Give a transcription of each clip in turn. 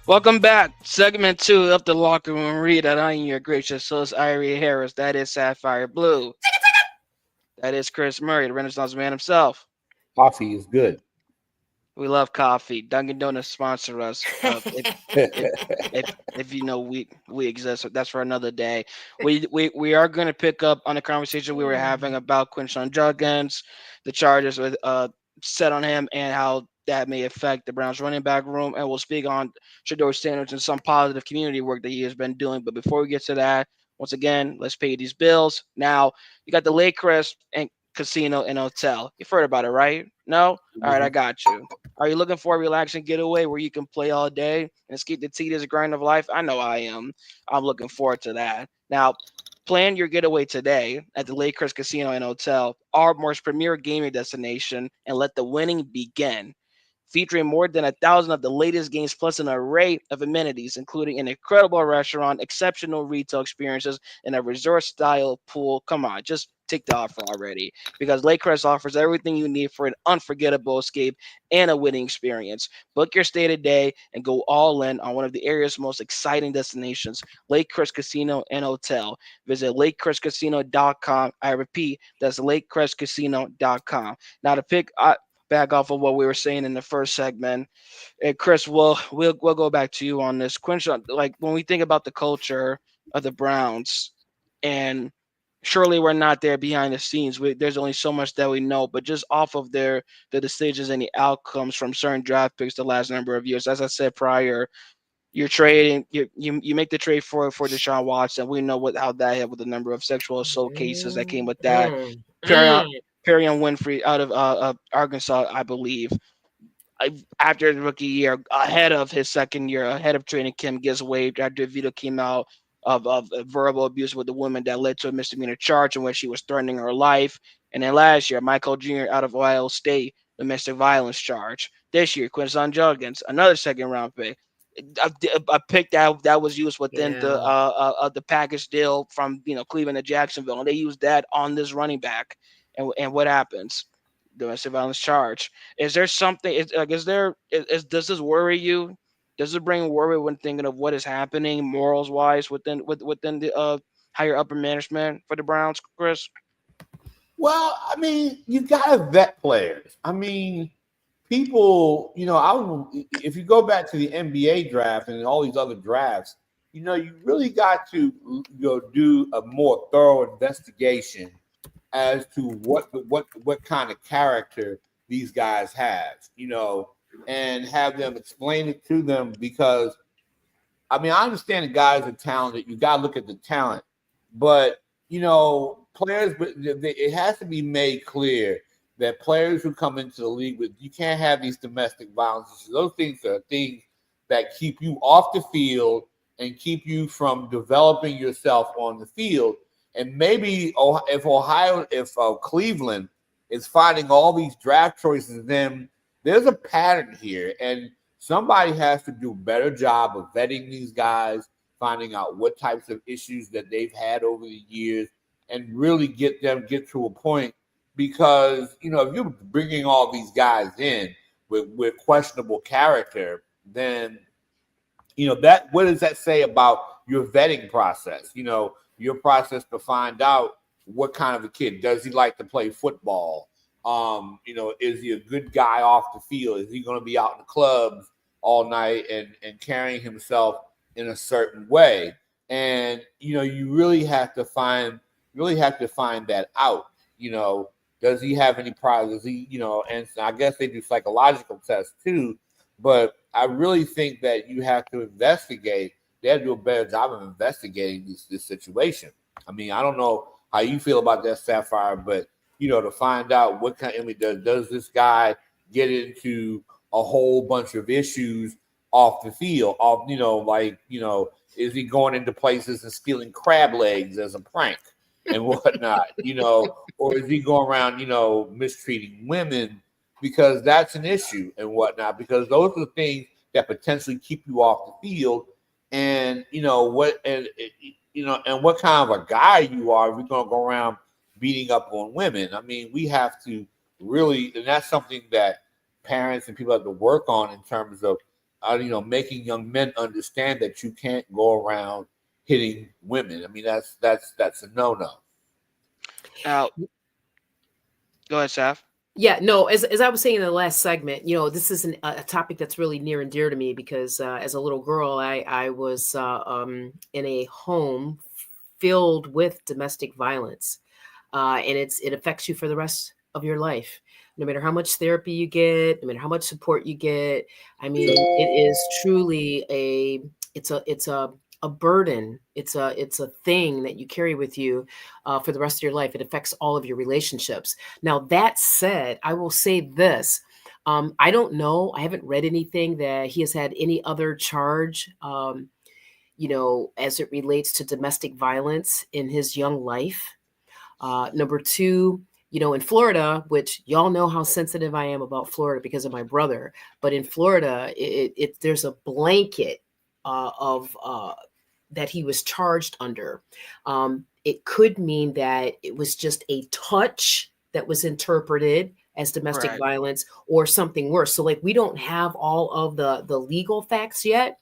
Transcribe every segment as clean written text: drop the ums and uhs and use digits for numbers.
Welcome back. Segment 2 of the Locker Room Read. And I am your gracious host, Irie Harris. That is Sapphire Blue. That is Chris Murray, the Renaissance man himself. Coffee is good. We love coffee. Dunkin' Donuts sponsor us. If if you know we exist, that's for another day. We are going to pick up on the conversation we were having about Quinshon Judkins, the charges with set on him, and how that may affect the Browns running back room. And we'll speak on Shador Sanders and some positive community work that he has been doing. But before we get to that, once again, let's pay these bills. Now you got the Lakers and Casino and Hotel. You've heard about it, right? No? All right, I Mhm. got you. Are you looking for a relaxing getaway where you can play all day and escape the tedious grind of life? I know I am. I'm looking forward to that. Now, plan your getaway today at the Lakers Casino and Hotel, Ardmore's premier gaming destination, and let the winning begin. Featuring more than 1,000 of the latest games plus an array of amenities, including an incredible restaurant, exceptional retail experiences, and a resort-style pool. Come on, just take the offer already, because Lakecrest offers everything you need for an unforgettable escape and a winning experience. Book your stay today and go all in on one of the area's most exciting destinations, Lakecrest Casino and Hotel. Visit lakecrestcasino.com. I repeat, that's lakecrestcasino.com. Now, to pick back off of what we were saying in the first segment, and Chris, we'll go back to you on this. Quinshon, like when we think about the culture of the Browns, and surely we're not there behind the scenes. There's only so much that we know, but just off of the decisions and the outcomes from certain draft picks the last number of years. As I said prior, you're trading you make the trade for Deshaun Watson. We know what how that had with the number of sexual assault cases that came with that. Mm, Perion mm. Perion Winfrey out of Arkansas, I believe. After the rookie year, ahead of his second year, ahead of training camp, gets waived after a video came out of verbal abuse with the woman that led to a misdemeanor charge in which she was threatening her life. And then last year, Michael Jr. out of Ohio State, domestic violence charge. This year, Quincy Jurgens, another second round pick. A pick that was used within Yeah. the package deal from Cleveland to Jacksonville, and they used that on this running back. And what happens? Domestic violence charge. Is there something? Is there? Does this worry you? Does it bring worry when thinking of what is happening morals wise within the higher upper management for the Browns, Chris? Well, I mean, you gotta vet players. I mean, people, if you go back to the NBA draft and all these other drafts, you really got to do a more thorough investigation as to what kind of character these guys have, and have them explain it to them because I mean, I understand the guys are talented. You got to look at the talent, but players. But it has to be made clear that players who come into the league with you can't have these domestic violence. Those things are things that keep you off the field and keep you from developing yourself on the field. And maybe if Cleveland is finding all these draft choices, then there's a pattern here, and somebody has to do a better job of vetting these guys, finding out what types of issues that they've had over the years, and really get to a point. Because if you're bringing all these guys in with questionable character, then that what does that say about your vetting process? Your process to find out what kind of a kid does he like to play football. Is he a good guy off the field? Is he going to be out in the clubs all night and carrying himself in a certain way? And you really have to find that out. Does he have any problems? Does he, and I guess they do psychological tests too. But I really think that you have to investigate. They have to do a better job of investigating this situation. I mean, I don't know how you feel about that, Sapphire, but to find out what kind. I mean, does this guy get into a whole bunch of issues off the field? Off, is he going into places and stealing crab legs as a prank and whatnot? Or is he going around, mistreating women? Because that's an issue and whatnot. Because those are the things that potentially keep you off the field. And and what kind of a guy you are if you're going to go around beating up on women. I mean, we have to really, and that's something that parents and people have to work on in terms of making young men understand that you can't go around hitting women. I mean, that's a no-no. Now, go ahead, Saf. Yeah, no, as I was saying in the last segment, this is a topic that's really near and dear to me because as a little girl, I was in a home filled with domestic violence, and it affects you for the rest of your life. No matter how much therapy you get, no matter how much support you get, I mean, it is truly a burden. It's a thing that you carry with you for the rest of your life. It affects all of your relationships. Now, that said, I will say this. I don't know. I haven't read anything that he has had any other charge, as it relates to domestic violence in his young life. Number two, in Florida, which y'all know how sensitive I am about Florida because of my brother, but in Florida, there's a blanket of that he was charged under. It could mean that it was just a touch that was interpreted as domestic Right. violence or something worse. So, like, we don't have all of the legal facts yet.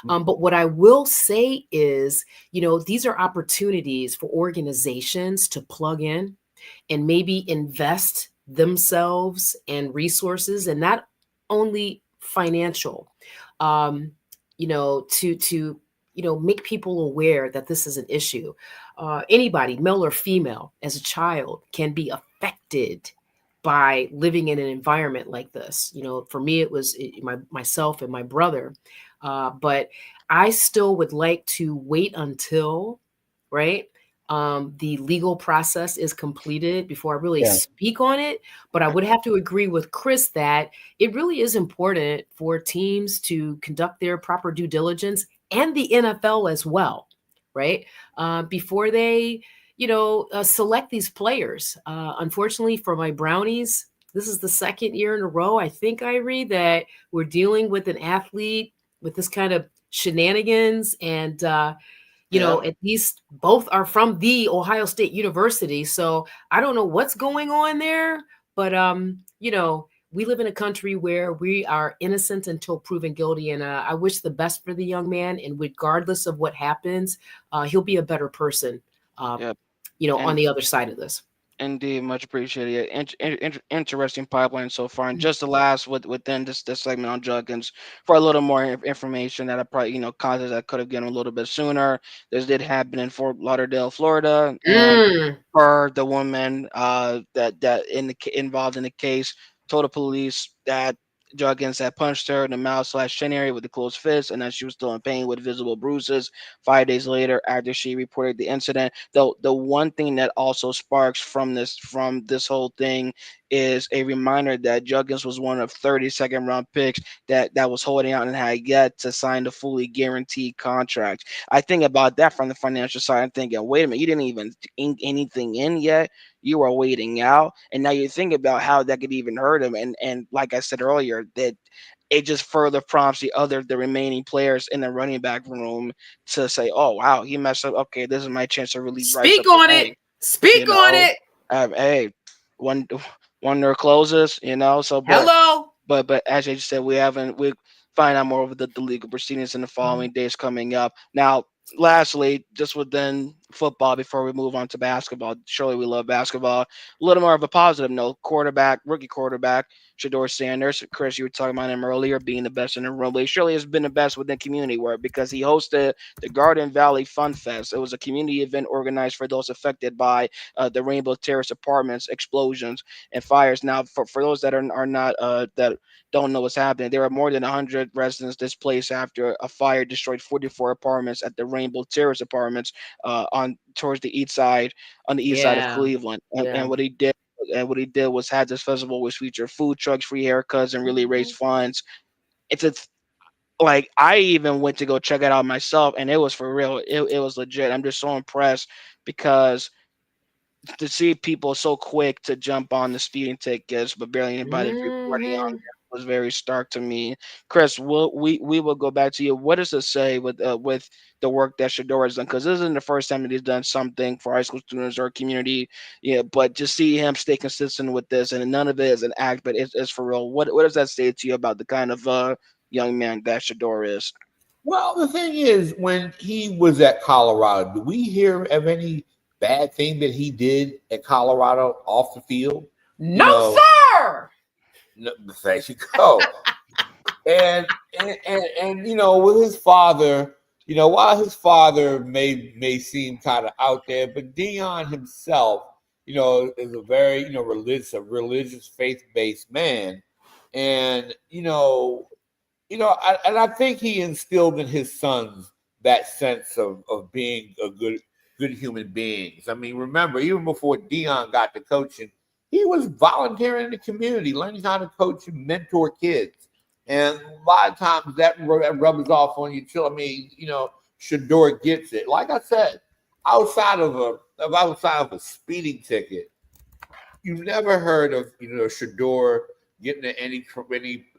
But what I will say is, these are opportunities for organizations to plug in and maybe invest themselves and resources, and not only financial, to make people aware that this is an issue. Anybody, male or female, as a child, can be affected by living in an environment like this. For me, it was myself and my brother. But I still would like to wait until, right, the legal process is completed before I really Yeah. speak on it. But I would have to agree with Chris that it really is important for teams to conduct their proper due diligence, and the NFL as well, right, before they select these players. Unfortunately for my Brownies, this is the second year in a row, I think, Irie, that we're dealing with an athlete with this kind of shenanigans. And, Yeah. at least both are from the Ohio State University. So I don't know what's going on there, but, we live in a country where we are innocent until proven guilty. And I wish the best for the young man. And regardless of what happens, he'll be a better person, uh, Yep. on And the other side of this. indeed, much appreciated. Interesting pipeline so far. And just the last within this segment on Juggins for a little more information that I probably content I could have given a little bit sooner. This did happen in Fort Lauderdale, Florida, and Mm. her, the woman that involved in the case, told the police that Juggins had punched her in the mouth/chin area with a closed fist, and that she was still in pain with visible bruises. 5 days later, after she reported the incident, though, the one thing that also sparks from this whole thing is a reminder that Juggins was one of 32nd round picks that was holding out and had yet to sign the fully guaranteed contract. I think about that from the financial side. I'm thinking, wait a minute, you didn't even ink anything in yet. You were waiting out, and now you think about how that could even hurt him. And like I said earlier, that it just further prompts the remaining players in the running back room to say, "Oh wow, he messed up. Okay, this is my chance to really rise Speak up the on it. rank." You Speak on know, it. hey, one one door closes. So Hello. but as I just said, we find out more of the legal proceedings in the following days coming up. Now, lastly, just within football, before we move on to basketball, surely we love basketball. A little more of a positive note: rookie quarterback Shador Sanders. Chris, you were talking about him earlier being the best in the room. But he surely has been the best within community work because he hosted the Garden Valley Fun Fest. It was a community event organized for those affected by the Rainbow Terrace apartments explosions and fires. Now, for those that are not that don't know what's happening, there are more than 100 residents displaced after a fire destroyed 44 apartments at the Rainbow Terrace apartments on towards the east side of Yeah. Cleveland. And Yeah. what he did was had this festival which featured food trucks, free haircuts, and really raised funds. It's like I even went to go check it out myself, and it was for real. It was legit. I'm just so impressed because to see people so quick to jump on the speeding tickets, but barely anybody reporting on Hmm. them was very stark to me. Chris, we will go back to you. What does it say with the work that Shador has done? Because this isn't the first time that he's done something for high school students or community. Yeah, but to see him stay consistent with this, and none of it is an act, but it's for real. What does that say to you about the kind of young man that Shador is. Well, the thing is, when he was at Colorado, do we hear of any bad thing that he did at Colorado off the field? You No, know, sir. no, there you go. And with his father, while his father may seem kind of out there, but Dion himself, is a very religious faith based man, and and I think he instilled in his sons that sense of being a good human beings. I mean, remember, even before Dion got to coaching, he was volunteering in the community, learning how to coach and mentor kids. And a lot of times that rubs off on you too. I mean, Shador gets it. Like I said, outside of a speeding ticket, you've never heard of Shador getting in any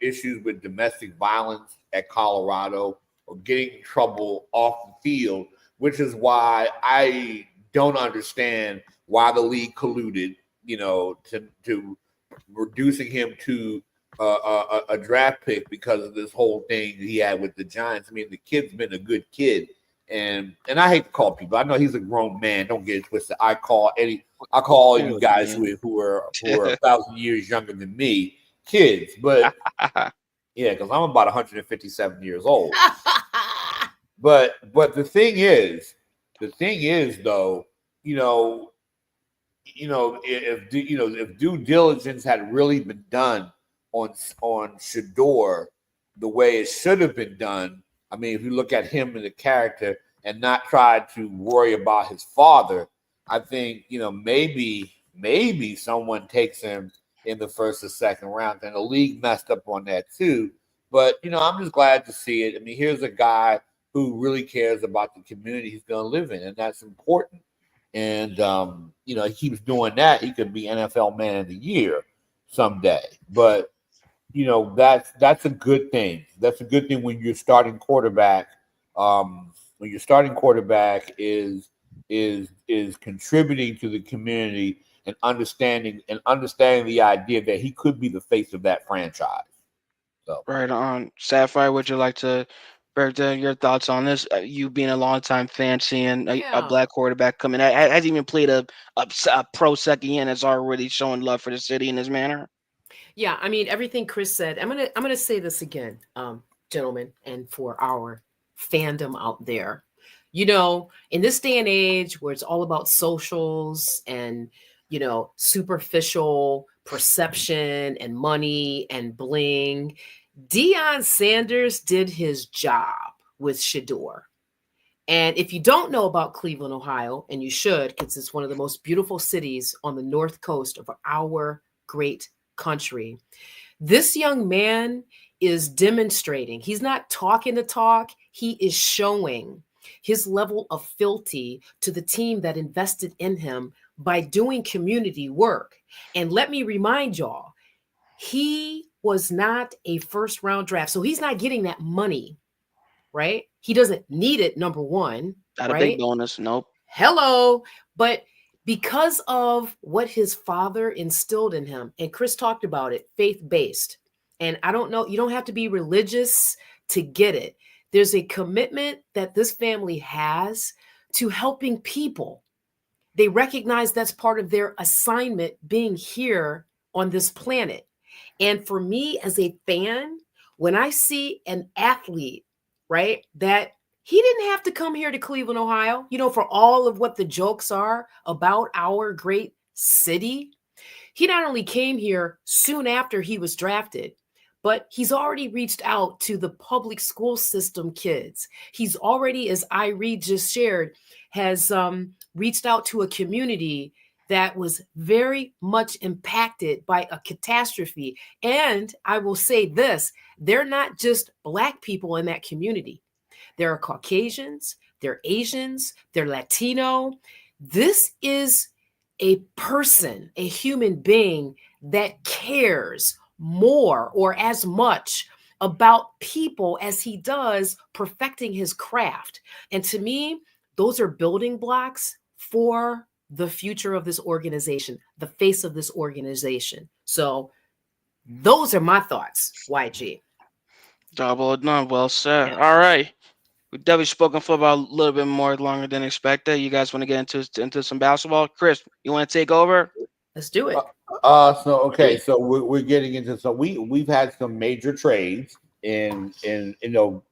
issues with domestic violence at Colorado or getting in trouble off the field, which is why I don't understand why the league colluded, to reducing him to a draft pick because of this whole thing he had with the Giants. I mean, the kid's been a good kid, and I hate to call people. I know he's a grown man. Don't get it twisted. I call all you guys who are 1,000 years younger than me kids, but yeah, because I'm about 157 years old. But the thing is though, if due diligence had really been done on Shador the way it should have been done, I mean, if you look at him as a character and not try to worry about his father, I think maybe someone takes him in the first or second round. And the league messed up on that too. But I'm just glad to see it. I mean, here's a guy who really cares about the community he's going to live in, and that's important. And he keeps doing that. He could be NFL Man of the Year someday. But that's a good thing. That's a good thing when you're starting quarterback. When your starting quarterback is contributing to the community and understanding the idea that he could be the face of that franchise. So Right on. Sapphire, would you like to break down your thoughts on this? You being a longtime fan, seeing a Yeah. black quarterback come in, has even played a pro second year and is already showing love for the city in this manner. Yeah, I mean everything Chris said. I'm gonna say this again, gentlemen, and for our fandom out there. In this day and age where it's all about socials and superficial perception and money and bling, Deion Sanders did his job with Shador. And if you don't know about Cleveland, Ohio, and you should, because it's one of the most beautiful cities on the north coast of our great country, this young man is demonstrating. He's not talking the talk, he is showing his level of fealty to the team that invested in him by doing community work. And let me remind y'all, he was not a first round draft. So he's not getting that money, right? He doesn't need it, number one, Not a big right? bonus. Nope. Hello. But because of what his father instilled in him, and Chris talked about it, faith based. And I don't know, you don't have to be religious to get it. There's a commitment that this family has to helping people. They recognize that's part of their assignment being here on this planet. And for me as a fan, when I see an athlete, right, that he didn't have to come here to Cleveland, Ohio, for all of what the jokes are about our great city. He not only came here soon after he was drafted, but he's already reached out to the public school system kids. He's already, as Irie just shared, has reached out to a community that was very much impacted by a catastrophe. And I will say this, they're not just Black people in that community. There are Caucasians, they're Asians, they're Latino. This is a person, a human being that cares more or as much about people as he does perfecting his craft. And to me, those are building blocks for the future of this organization, the face of this organization. So those are my thoughts, YG. Double or none. Well said. Yeah. All right. We've definitely spoken football a little bit more longer than expected. You guys want to get into some basketball? Chris, you want to take over? Let's do it. So we're getting into we've had some major trades in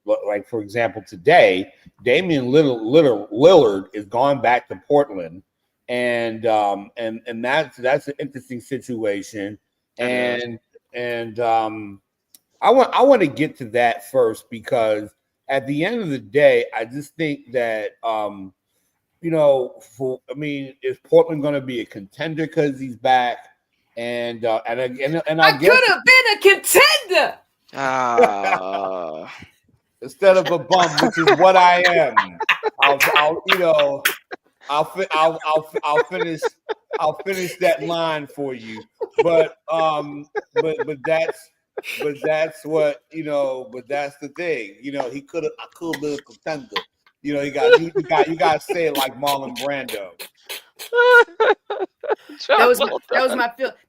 like for example today Lillard is gone back to Portland, and that's an interesting situation. That is. And I want to get to that first, because at the end of the day I just think that is Portland going to be a contender because he's back? And I I guess could have been a contender. instead of a bum, which is what I am, I'll finish that line for you. But that's what but that's the thing. I could have been a contender. You got to say it like Marlon Brando. That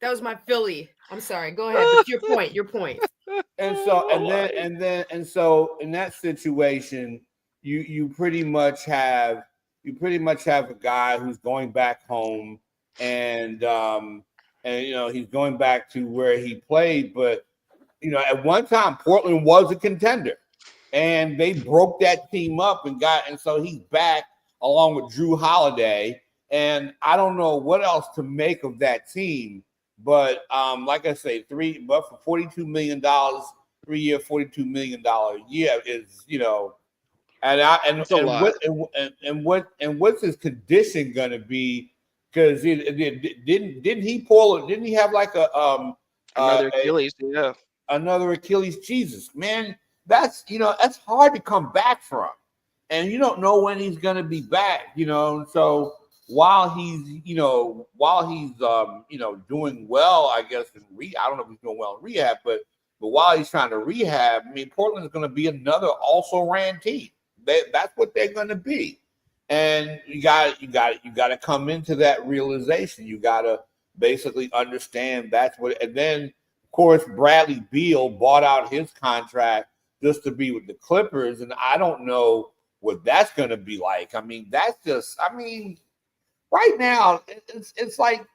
was my Philly. I'm sorry. Go ahead. But your point. And so in that situation, you pretty much have a guy who's going back home, and he's going back to where he played. But at one time Portland was a contender, and they broke that team up and so he's back along with Drew Holiday. And I don't know what else to make of that team. But like I say, for $42 million, 3 year, $42 million a year is, That's a lot. what's his condition gonna be? Because didn't he pull? Didn't he have like Another Achilles, yeah. another Achilles? Jesus, man, that's hard to come back from, and you don't know when he's gonna be back. So while he's doing well, I guess I don't know if he's doing well in rehab, but while he's trying to rehab, I mean, Portland's going to be another also ran team. That's what they're going to be, and you got to come into that realization. You got to basically understand that's what. And then, of course, Bradley Beal bought out his contract just to be with the Clippers, and I don't know what that's going to be like. I mean, right now, it's like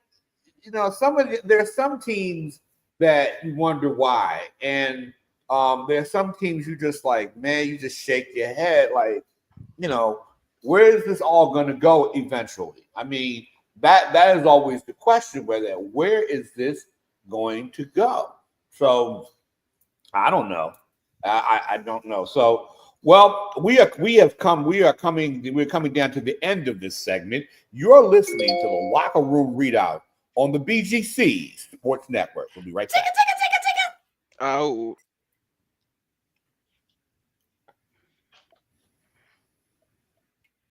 there's some teams that you wonder why, and there's some teams you just like, man, you just shake your head like, where is this all going to go eventually? I mean, that is always the question: where is this going to go? So I don't know. I don't know. So. Well, we're coming down to the end of this segment. You're listening to the Locker Room Readout on the BGC Sports Network. We'll be right back. Oh.